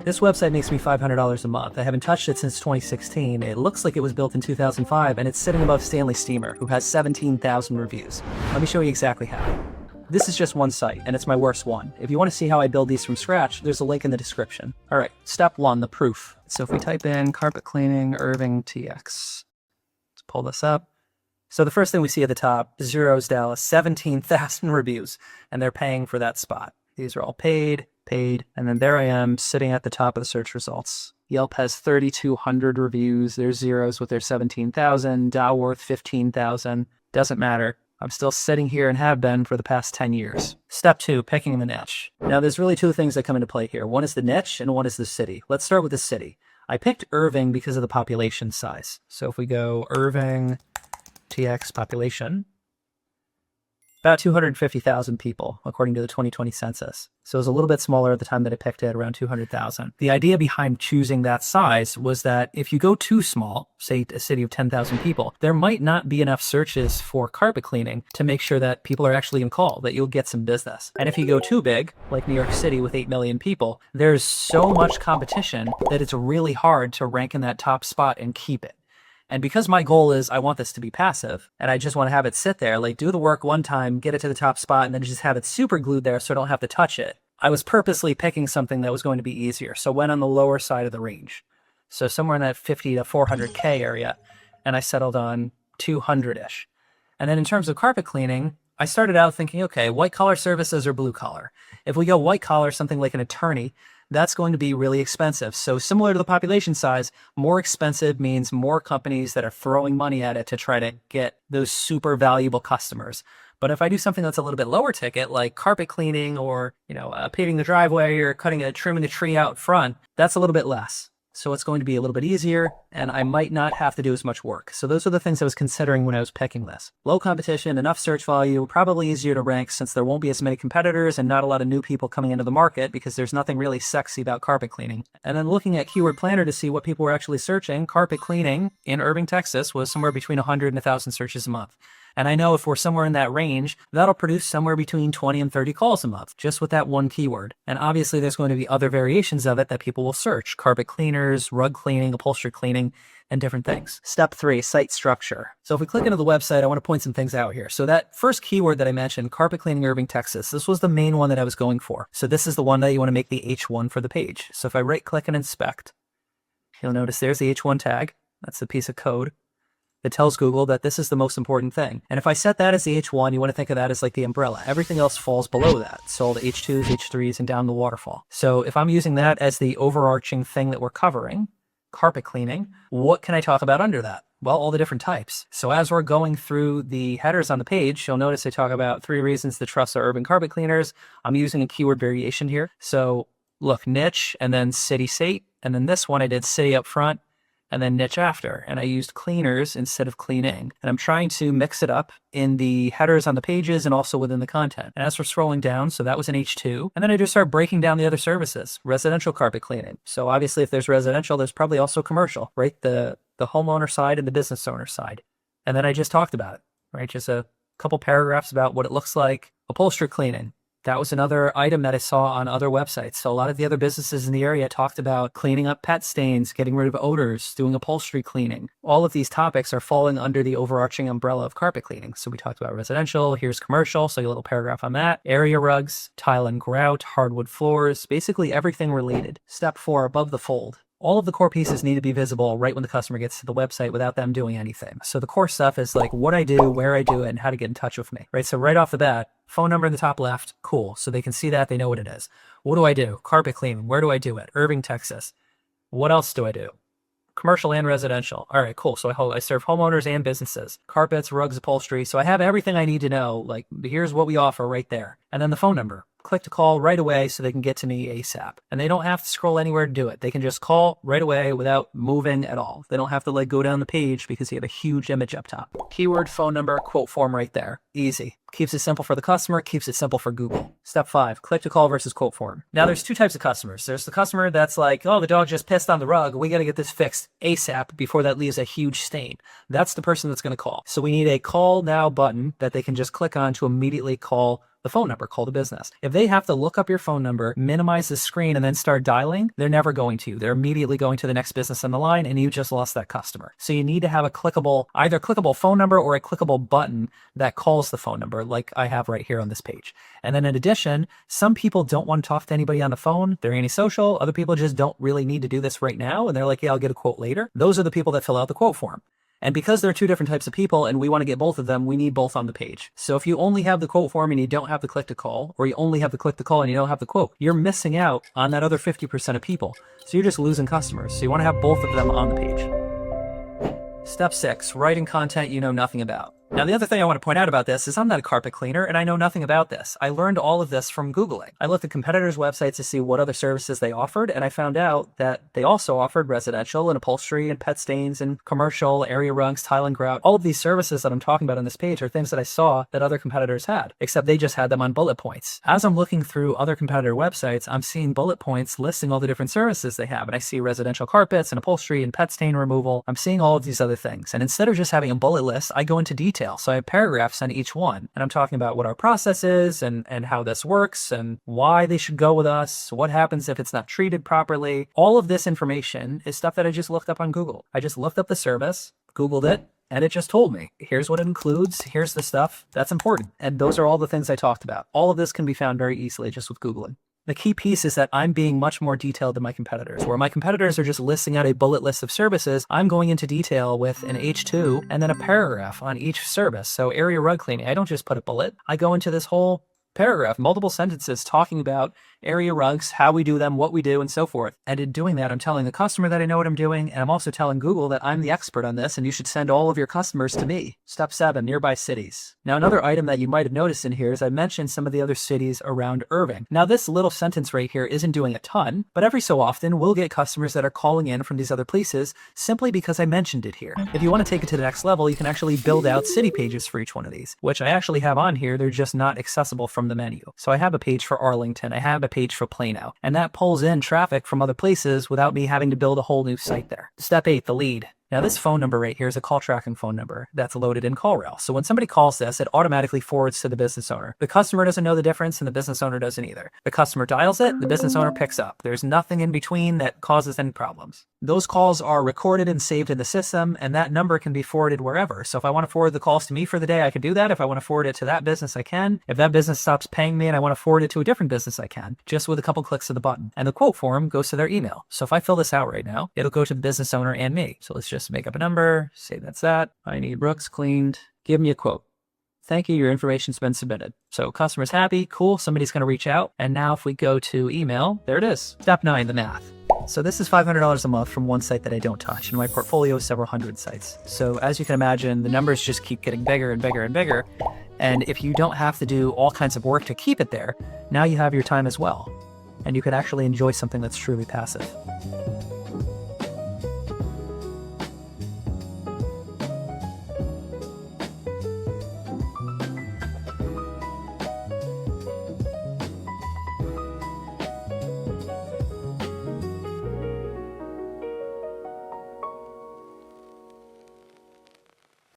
This website makes me $500 a month. I haven't touched it since 2016. It looks like it was built in 2005, and it's sitting above Stanley Steamer, who has 17,000 reviews. Let me show you exactly how. This is just one site, and it's my worst one. If you want to see how I build these from scratch, there's a link in the description. All right, step one, the proof. So if we type in carpet cleaning Irving TX, let's pull this up. So the first thing we see at the top, Zeros Dallas, 17,000 reviews, and they're paying for that spot. These are all paid, and then there I am sitting at the top of the search results. Yelp has 3,200 reviews. There's Zeros with their 17,000, Dowworth 15,000. Doesn't matter. I'm still sitting here and have been for the past 10 years. Step two, picking the niche. Now there's really two things that come into play here. One is the niche and one is the city. Let's start with the city. I picked Irving because of the population size. So if we go Irving TX population, about 250,000 people, according to the 2020 census. So it was a little bit smaller at the time that I picked it, around 200,000. The idea behind choosing that size was that if you go too small, say a city of 10,000 people, there might not be enough searches for carpet cleaning to make sure that people are actually in call, that you'll get some business. And if you go too big, like New York City with 8 million people, there's so much competition that it's really hard to rank in that top spot and keep it. And because my goal is I want this to be passive and I just want to have it sit there, like do the work one time, get it to the top spot, and then just have it super glued there so I don't have to touch it. I was purposely picking something that was going to be easier. So went on the lower side of the range. So somewhere in that 50 to 400K area. And I settled on 200-ish. And then in terms of carpet cleaning, I started out thinking, okay, white collar services or blue collar. If we go white collar, something like an attorney, that's going to be really expensive. So similar to the population size, more expensive means more companies that are throwing money at it to try to get those super valuable customers. But if I do something that's a little bit lower ticket, like carpet cleaning or, paving the driveway or trimming the tree out front, that's a little bit less. So it's going to be a little bit easier and I might not have to do as much work. So those are the things I was considering when I was picking this. Low competition, enough search value, probably easier to rank since there won't be as many competitors and not a lot of new people coming into the market because there's nothing really sexy about carpet cleaning. And then looking at Keyword Planner to see what people were actually searching, carpet cleaning in Irving, Texas was somewhere between 100 and 1,000 searches a month. And I know if we're somewhere in that range, that'll produce somewhere between 20 and 30 calls a month, just with that one keyword. And obviously there's going to be other variations of it that people will search. Carpet cleaners, rug cleaning, upholstery cleaning, and different things. Step three, site structure. So if we click into the website, I want to point some things out here. So that first keyword that I mentioned, carpet cleaning Irving, Texas, this was the main one that I was going for. So this is the one that you want to make the H1 for the page. So if I right click and inspect, you'll notice there's the H1 tag. That's the piece of code that tells Google that this is the most important thing. And if I set that as the H1, you want to think of that as like the umbrella. Everything else falls below that. So all the H2s, H3s, and down the waterfall. So if I'm using that as the overarching thing that we're covering, carpet cleaning, what can I talk about under that? Well, all the different types. So as we're going through the headers on the page, you'll notice I talk about 3 reasons to trust our urban carpet cleaners. I'm using a keyword variation here. So look, niche, and then city state. And then this one I did city up front, and then niche after. And I used cleaners instead of cleaning. And I'm trying to mix it up in the headers on the pages and also within the content. And as we're scrolling down, so that was an H2. And then I just start breaking down the other services. Residential carpet cleaning. So obviously if there's residential, there's probably also commercial, right? The homeowner side and the business owner side. And then I just talked about it, right? Just a couple paragraphs about what it looks like. Upholstery cleaning. That was another item that I saw on other websites. So a lot of the other businesses in the area talked about cleaning up pet stains, getting rid of odors, doing upholstery cleaning. All of these topics are falling under the overarching umbrella of carpet cleaning. So we talked about residential, here's commercial, so a little paragraph on that. Area rugs, tile and grout, hardwood floors, basically everything related. Step 4, above the fold. All of the core pieces need to be visible right when the customer gets to the website without them doing anything. So the core stuff is like what I do, where I do it, and how to get in touch with me, right? So right off the bat, phone number in the top left, cool. So they can see that, they know what it is. What do I do? Carpet cleaning, where do I do it? Irving, Texas. What else do I do? Commercial and residential. All right, cool. So I serve homeowners and businesses, carpets, rugs, upholstery. So I have everything I need to know. Like here's what we offer right there. And then the phone number. Click to call right away so they can get to me ASAP. And they don't have to scroll anywhere to do it. They can just call right away without moving at all. They don't have to go down the page because you have a huge image up top. Keyword, phone number, quote form right there. Easy. Keeps it simple for the customer, keeps it simple for Google. Step 5, click to call versus quote form. Now there's 2 types of customers. There's the customer that's like, oh, the dog just pissed on the rug. We got to get this fixed ASAP before that leaves a huge stain. That's the person that's going to call. So we need a call now button that they can just click on to immediately call the phone number, call the business. If they have to look up your phone number, minimize the screen, and then start dialing, they're never going to. They're immediately going to the next business on the line, and you just lost that customer. So you need to have a clickable, either clickable phone number or a clickable button that calls the phone number, like I have right here on this page. And then in addition, some people don't want to talk to anybody on the phone. They're antisocial. Other people just don't really need to do this right now. And they're like, yeah, I'll get a quote later. Those are the people that fill out the quote form. And because there are two different types of people and we want to get both of them, we need both on the page. So if you only have the quote form and you don't have the click to call, or you only have the click to call and you don't have the quote, you're missing out on that other 50% of people. So you're just losing customers. So you want to have both of them on the page. Step 6, writing content you know nothing about. Now, the other thing I want to point out about this is I'm not a carpet cleaner and I know nothing about this. I learned all of this from Googling. I looked at competitors' websites to see what other services they offered, and I found out that they also offered residential and upholstery and pet stains and commercial, area rugs, tile and grout. All of these services that I'm talking about on this page are things that I saw that other competitors had, except they just had them on bullet points. As I'm looking through other competitor websites, I'm seeing bullet points listing all the different services they have, and I see residential carpets and upholstery and pet stain removal. I'm seeing all of these other things, and instead of just having a bullet list, I go into detail. So I have paragraphs on each one, and I'm talking about what our process is and how this works and why they should go with us, what happens if it's not treated properly. All of this information is stuff that I just looked up on Google. I just looked up the service, Googled it, and it just told me, here's what it includes, here's the stuff that's important. And those are all the things I talked about. All of this can be found very easily just with Googling. The key piece is that I'm being much more detailed than my competitors. Where my competitors are just listing out a bullet list of services, I'm going into detail with an H2 and then a paragraph on each service. So area rug cleaning, I don't just put a bullet. I go into this whole paragraph, multiple sentences talking about area rugs, how we do them, what we do, and so forth. And in doing that, I'm telling the customer that I know what I'm doing, and I'm also telling Google that I'm the expert on this, and you should send all of your customers to me. Step 7, nearby cities. Now, another item that you might have noticed in here is I mentioned some of the other cities around Irving. Now, this little sentence right here isn't doing a ton, but every so often, we'll get customers that are calling in from these other places simply because I mentioned it here. If you want to take it to the next level, you can actually build out city pages for each one of these, which I actually have on here. They're just not accessible from the menu. So I have a page for Arlington, I have a page for Plano, and that pulls in traffic from other places without me having to build a whole new site there. Step 8, the lead. Now this phone number right here is a call tracking phone number that's loaded in CallRail. So when somebody calls this, it automatically forwards to the business owner. The customer doesn't know the difference and the business owner doesn't either. The customer dials it, the business owner picks up. There's nothing in between that causes any problems. Those calls are recorded and saved in the system, and that number can be forwarded wherever. So if I want to forward the calls to me for the day, I can do that. If I want to forward it to that business, I can. If that business stops paying me and I want to forward it to a different business, I can, just with a couple clicks of the button. And the quote form goes to their email. So if I fill this out right now, it'll go to the business owner and me. So let's just make up a number. Say that's that. I need Brooks cleaned. Give me a quote. Thank you, your information's been submitted. So customer's happy, cool, somebody's gonna reach out. And now if we go to email, there it is. Step 9, the math. So this is $500 a month from one site that I don't touch, and my portfolio is several hundred sites. So as you can imagine, the numbers just keep getting bigger and bigger and bigger. And if you don't have to do all kinds of work to keep it there, now you have your time as well. And you can actually enjoy something that's truly passive.